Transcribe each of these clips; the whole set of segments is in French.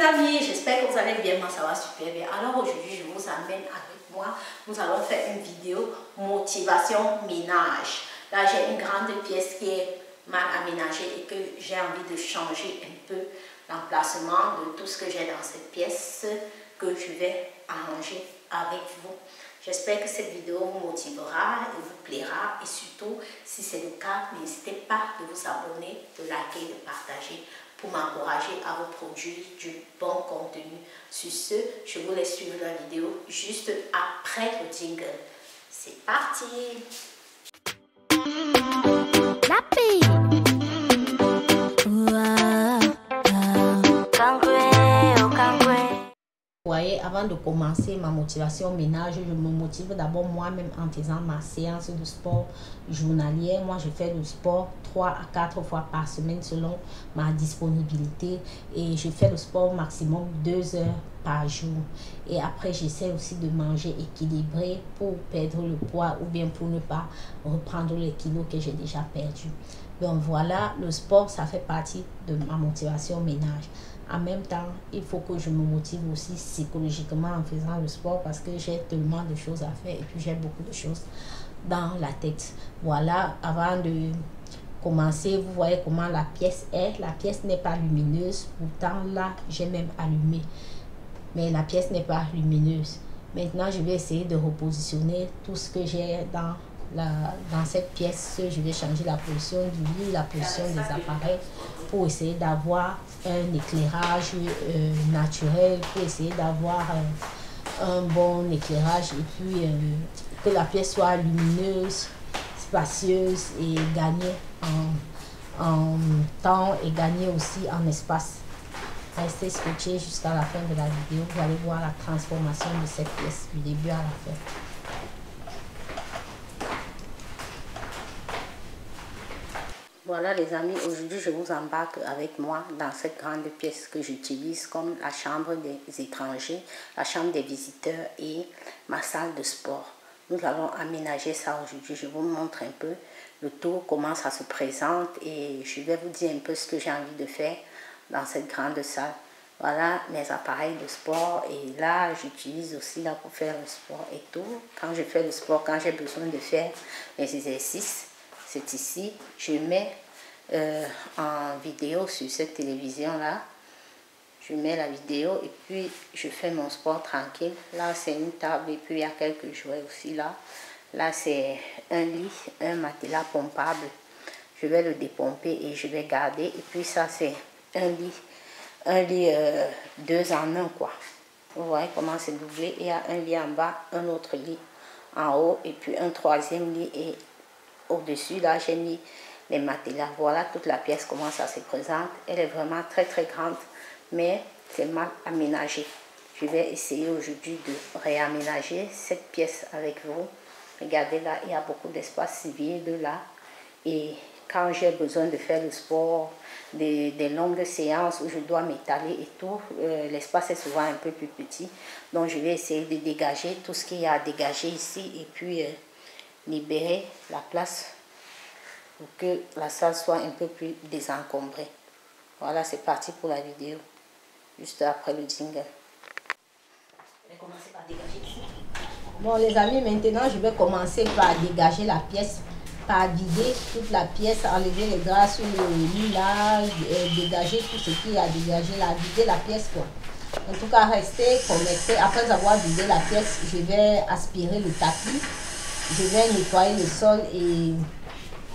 amis, j'espère que vous allez bien, moi ça va super bien. Alors aujourd'hui, je vous amène avec moi, nous allons faire une vidéo motivation ménage. Là, j'ai une grande pièce qui est mal aménagée et que j'ai envie de changer un peu l'emplacement de tout ce que j'ai dans cette pièce que je vais arranger avec vous. J'espère que cette vidéo vous motivera et vous plaira et surtout, si c'est le cas, n'hésitez pas de vous abonner, de liker, de partager pour m'encourager à vous produire du bon contenu. Sur ce, je vous laisse suivre la vidéo juste après le jingle. C'est parti! Vous voyez, avant de commencer ma motivation ménage, je me motive d'abord moi-même en faisant ma séance de sport journalière. Moi, je fais du sport 3 à 4 fois par semaine selon ma disponibilité. Et je fais le sport maximum 2 heures par jour. Et après, j'essaie aussi de manger équilibré pour perdre le poids ou bien pour ne pas reprendre les kilos que j'ai déjà perdus. Donc voilà, le sport, ça fait partie de ma motivation ménage. En même temps, il faut que je me motive aussi psychologiquement en faisant le sport parce que j'ai tellement de choses à faire et puis j'ai beaucoup de choses dans la tête. Voilà, avant de commencer, vous voyez comment la pièce est. La pièce n'est pas lumineuse, pourtant là, j'ai même allumé. Mais la pièce n'est pas lumineuse. Maintenant, je vais essayer de repositionner tout ce que j'ai dans cette pièce. Je vais changer la position du lit, la position des appareils pour essayer d'avoir un éclairage naturel, pour essayer d'avoir un bon éclairage et puis que la pièce soit lumineuse, spacieuse et gagner en temps et gagner aussi en espace. Restez scotché jusqu'à la fin de la vidéo, vous allez voir la transformation de cette pièce du début à la fin. Voilà les amis, aujourd'hui je vous embarque avec moi dans cette grande pièce que j'utilise comme la chambre des étrangers, la chambre des visiteurs et ma salle de sport. Nous allons aménager ça aujourd'hui, je vous montre un peu le tout, comment ça se présente et je vais vous dire un peu ce que j'ai envie de faire dans cette grande salle. Voilà mes appareils de sport et là j'utilise aussi là pour faire le sport et tout. Quand je fais le sport, quand j'ai besoin de faire les exercices, c'est ici, je mets en vidéo sur cette télévision là, je mets la vidéo et puis je fais mon sport tranquille. Là c'est une table et puis il y a quelques jouets aussi là. Là c'est un lit, un matelas pompable. Je vais le dépomper et je vais garder. Et puis ça c'est un lit 2 en 1 quoi. Vous voyez comment c'est doublé. Il y a un lit en bas, un autre lit en haut et puis un 3e lit et au-dessus, là, j'ai mis les matelas. Voilà toute la pièce, comment ça se présente. Elle est vraiment très, très grande, mais c'est mal aménagé. Je vais essayer aujourd'hui de réaménager cette pièce avec vous. Regardez là, il y a beaucoup d'espace vide là. Et quand j'ai besoin de faire le sport, des longues séances où je dois m'étaler et tout, l'espace est souvent un peu plus petit. Donc, je vais essayer de dégager tout ce qu'il y a à dégager ici et puis libérer la place pour que la salle soit un peu plus désencombrée. Voilà, c'est parti pour la vidéo. Juste après le jingle. Je vais commencer par dégager ici. Bon les amis, maintenant je vais commencer par dégager la pièce, par vider toute la pièce, enlever les draps sur le lit là, dégager tout ce qui a dégagé là, vider la pièce quoi. En tout cas, restez connectés. Après avoir vidé la pièce, je vais aspirer le tapis. Je vais nettoyer le sol et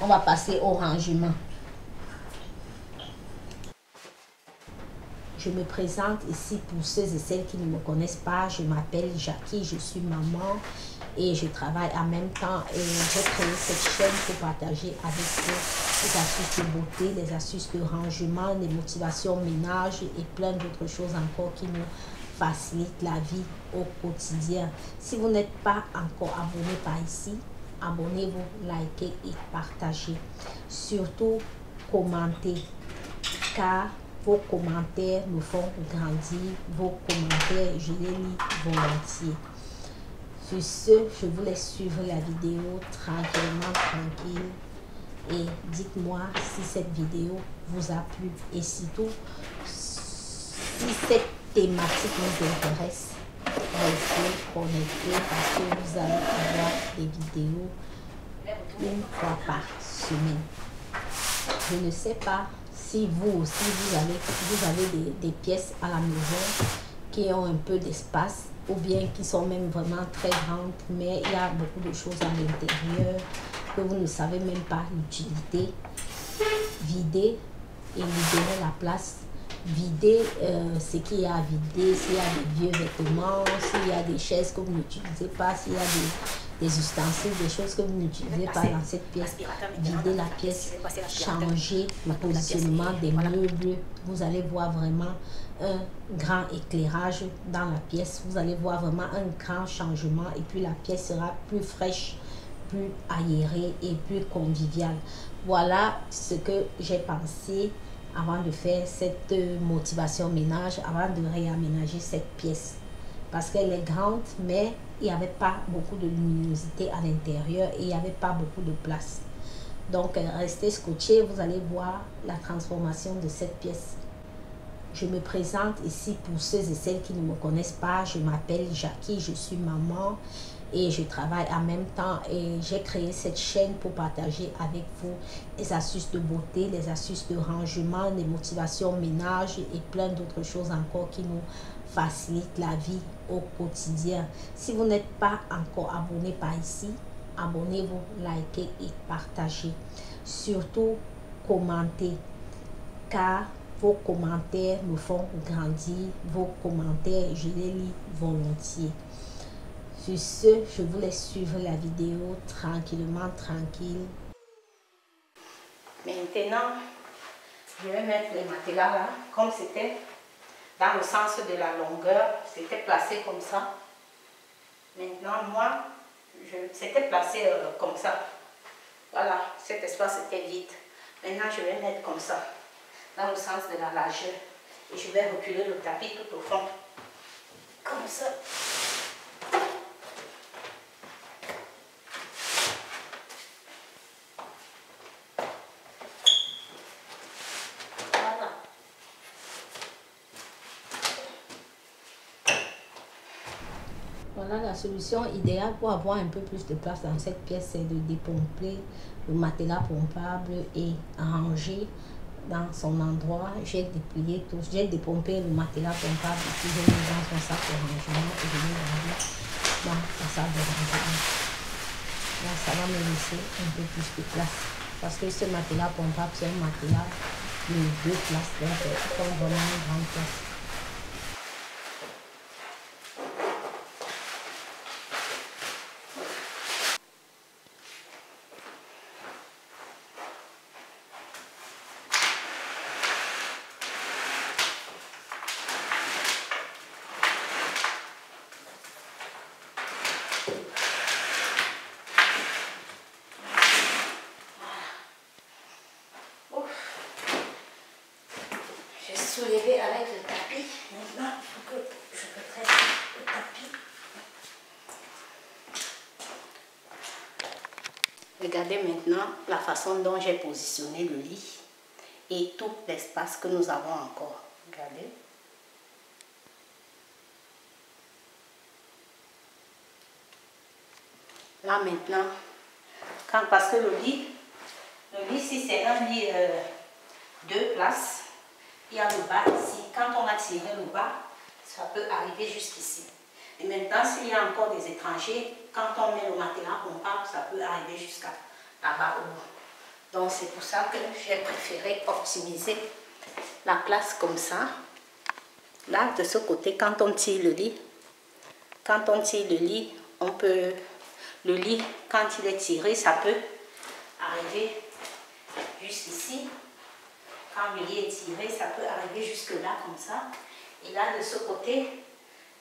on va passer au rangement. Je me présente ici pour ceux et celles qui ne me connaissent pas. Je m'appelle Jackie, je suis maman et je travaille en même temps. Et j'ai créé cette chaîne pour partager avec vous les astuces de beauté, les astuces de rangement, les motivations ménage et plein d'autres choses encore qui nous facilite la vie au quotidien. Si vous n'êtes pas encore abonné par ici, abonnez-vous, likez et partagez. Surtout, commentez, car vos commentaires me font grandir. Vos commentaires, je les lis volontiers. Sur ce, je vous laisse suivre la vidéo tranquillement, tranquille. Et dites-moi si cette vidéo vous a plu. Et surtout, Si cette thématique vous intéresse, restez connectés parce que vous allez avoir des vidéos une fois par semaine. Je ne sais pas si vous aussi vous avez des pièces à la maison qui ont un peu d'espace ou bien qui sont même vraiment très grandes, mais il y a beaucoup de choses à l'intérieur que vous ne savez même pas l'utilité. Vider et libérer la place. Vider ce qu'il y a à vider, s'il y a des vieux vêtements, s'il y a des chaises que vous n'utilisez pas, s'il y a des ustensiles, des choses que vous n'utilisez pas dans cette pièce. Vider la pièce, changer le positionnement des meubles. Vous allez voir vraiment un grand éclairage dans la pièce. Vous allez voir vraiment un grand changement et puis la pièce sera plus fraîche, plus aérée et plus conviviale. Voilà ce que j'ai pensé avant de faire cette motivation ménage, avant de réaménager cette pièce. Parce qu'elle est grande, mais il n'y avait pas beaucoup de luminosité à l'intérieur et il n'y avait pas beaucoup de place. Donc, restez scotchés, vous allez voir la transformation de cette pièce. Je me présente ici pour ceux et celles qui ne me connaissent pas. Je m'appelle Jackie, je suis maman et je travaille en même temps. Et j'ai créé cette chaîne pour partager avec vous les astuces de beauté, les astuces de rangement, les motivations ménage et plein d'autres choses encore qui nous facilitent la vie au quotidien. Si vous n'êtes pas encore abonné par ici, abonnez-vous, likez et partagez. Surtout, commentez, car vos commentaires me font grandir. Vos commentaires, je les lis volontiers. Sur ce, je vous laisse suivre la vidéo tranquillement, tranquille. Maintenant, je vais mettre les matelas là, comme c'était dans le sens de la longueur, c'était placé comme ça. Maintenant, moi, c'était placé comme ça. Voilà, cet espace était vide. Maintenant, je vais mettre comme ça, dans le sens de la largeur. Et je vais reculer le tapis tout au fond. Comme ça. Voilà. Voilà la solution idéale pour avoir un peu plus de place dans cette pièce, c'est de dépomper le matelas pompable et ranger dans son endroit. J'ai déplié tout, j'ai dépompé le matelas pompable et puis j'ai mis dans son sac de rangement et je l'ai rangé dans la salle de rangement. Là, ça va me laisser un peu plus de place parce que ce matelas pompable, c'est un matelas de 2 places, donc il faut vraiment une grande place. Soulever avec le tapis. Maintenant, il faut que je retraite le tapis. Regardez maintenant la façon dont j'ai positionné le lit et tout l'espace que nous avons encore. Regardez. Là maintenant, parce que le lit, si c'est un lit 2 places, il y a le bas ici. Quand on a tiré le bas, ça peut arriver jusqu'ici. Et maintenant, s'il y a encore des étrangers, quand on met le matelas pompable, ça peut arriver jusqu'à là-bas au bout. Donc c'est pour ça que j'ai préféré optimiser la place comme ça. Là, de ce côté, quand on tire le lit, on peut... Le lit, quand il est tiré, ça peut arriver jusqu'ici. Quand le lit est tiré, ça peut arriver jusque là comme ça. Et là, de ce côté,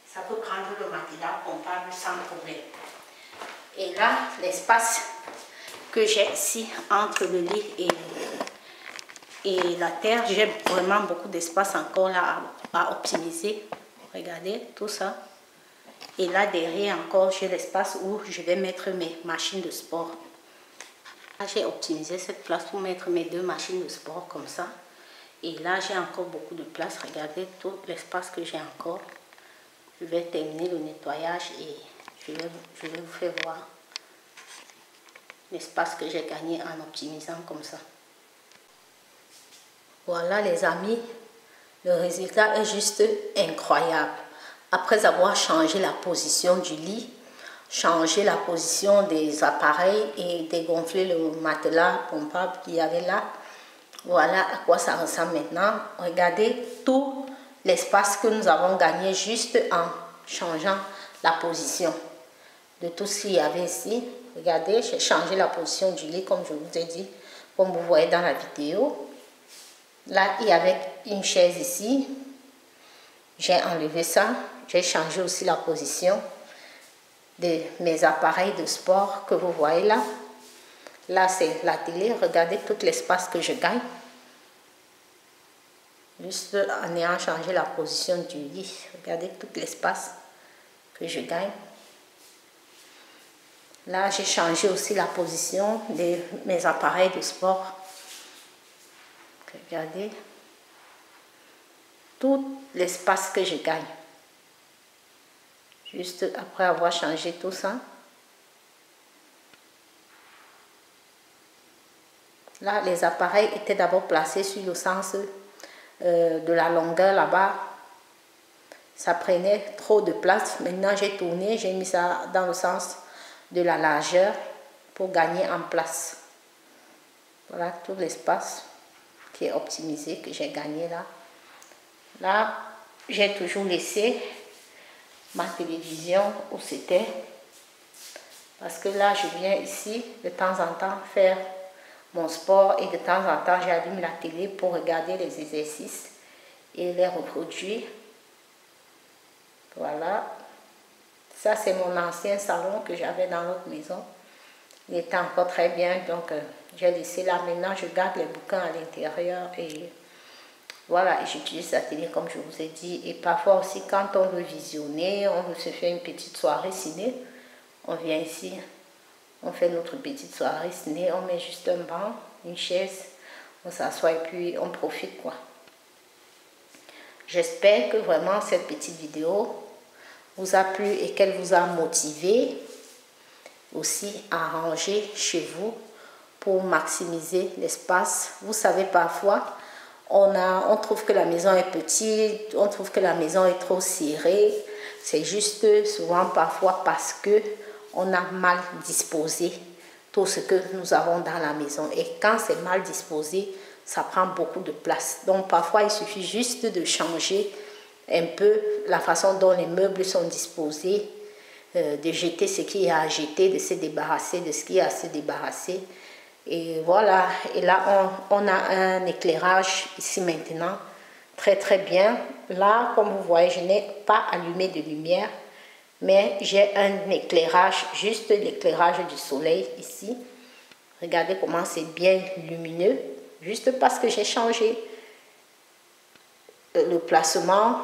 ça peut prendre le matelas pompable sans problème. Et là, l'espace que j'ai ici entre le lit et la terre, j'ai vraiment beaucoup d'espace encore là à optimiser. Regardez tout ça. Et là, derrière encore, j'ai l'espace où je vais mettre mes machines de sport. J'ai optimisé cette place pour mettre mes 2 machines de sport comme ça. Et là, j'ai encore beaucoup de place. Regardez tout l'espace que j'ai encore. Je vais terminer le nettoyage et je vais vous faire voir l'espace que j'ai gagné en optimisant comme ça. Voilà les amis, le résultat est juste incroyable. Après avoir changé la position du lit, changé la position des appareils et dégonflé le matelas pompable qu'il y avait là, voilà à quoi ça ressemble maintenant. Regardez tout l'espace que nous avons gagné juste en changeant la position de tout ce qu'il y avait ici. Regardez, j'ai changé la position du lit comme je vous ai dit, comme vous voyez dans la vidéo. Là, il y avait une chaise ici. J'ai enlevé ça. J'ai changé aussi la position de mes appareils de sport que vous voyez là. Là, c'est la télé. Regardez tout l'espace que je gagne. Juste en ayant changé la position du lit. Regardez tout l'espace que je gagne. Là, j'ai changé aussi la position de mes appareils de sport. Regardez tout l'espace que je gagne. Juste après avoir changé tout ça. Là, les appareils étaient d'abord placés sur le sens de la longueur là-bas. Ça prenait trop de place. Maintenant, j'ai tourné, j'ai mis ça dans le sens de la largeur pour gagner en place. Voilà tout l'espace qui est optimisé, que j'ai gagné là. Là, j'ai toujours laissé ma télévision où c'était. Parce que là, je viens ici de temps en temps faire mon sport et de temps en temps, j'allume la télé pour regarder les exercices et les reproduire. Voilà. Ça, c'est mon ancien salon que j'avais dans l'autre maison. Il était encore très bien, donc j'ai laissé là. Maintenant, je garde les bouquins à l'intérieur et voilà, j'utilise la télé comme je vous ai dit. Et parfois aussi, quand on veut visionner, on veut se faire une petite soirée ciné, on vient ici, on fait notre petite soirée ciné, on met juste un banc, une chaise, on s'assoit et puis on profite quoi. J'espère que vraiment cette petite vidéo vous a plu et qu'elle vous a motivé aussi à ranger chez vous pour maximiser l'espace. Vous savez, parfois, on trouve que la maison est petite, on trouve que la maison est trop serrée. C'est juste souvent parfois parce que on a mal disposé tout ce que nous avons dans la maison. Et quand c'est mal disposé, ça prend beaucoup de place. Donc parfois, il suffit juste de changer un peu la façon dont les meubles sont disposés, de jeter ce qu'il y a à jeter, de se débarrasser de ce qu'il y a à se débarrasser. Et voilà, et là on a un éclairage ici maintenant, très très bien. Là, comme vous voyez, je n'ai pas allumé de lumière, mais j'ai un éclairage, juste l'éclairage du soleil ici. Regardez comment c'est bien lumineux, juste parce que j'ai changé le placement,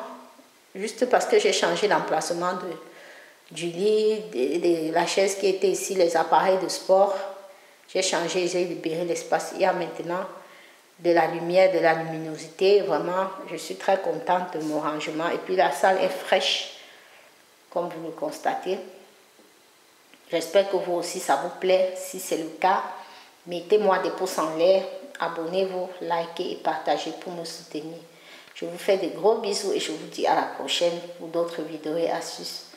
juste parce que j'ai changé l'emplacement du lit, de la chaise qui était ici, les appareils de sport. J'ai changé, j'ai libéré l'espace. Il y a maintenant de la lumière, de la luminosité. Vraiment, je suis très contente de mon rangement. Et puis la salle est fraîche, comme vous le constatez. J'espère que vous aussi, ça vous plaît. Si c'est le cas, mettez-moi des pouces en l'air. Abonnez-vous, likez et partagez pour me soutenir. Je vous fais de gros bisous et je vous dis à la prochaine pour d'autres vidéos et astuces.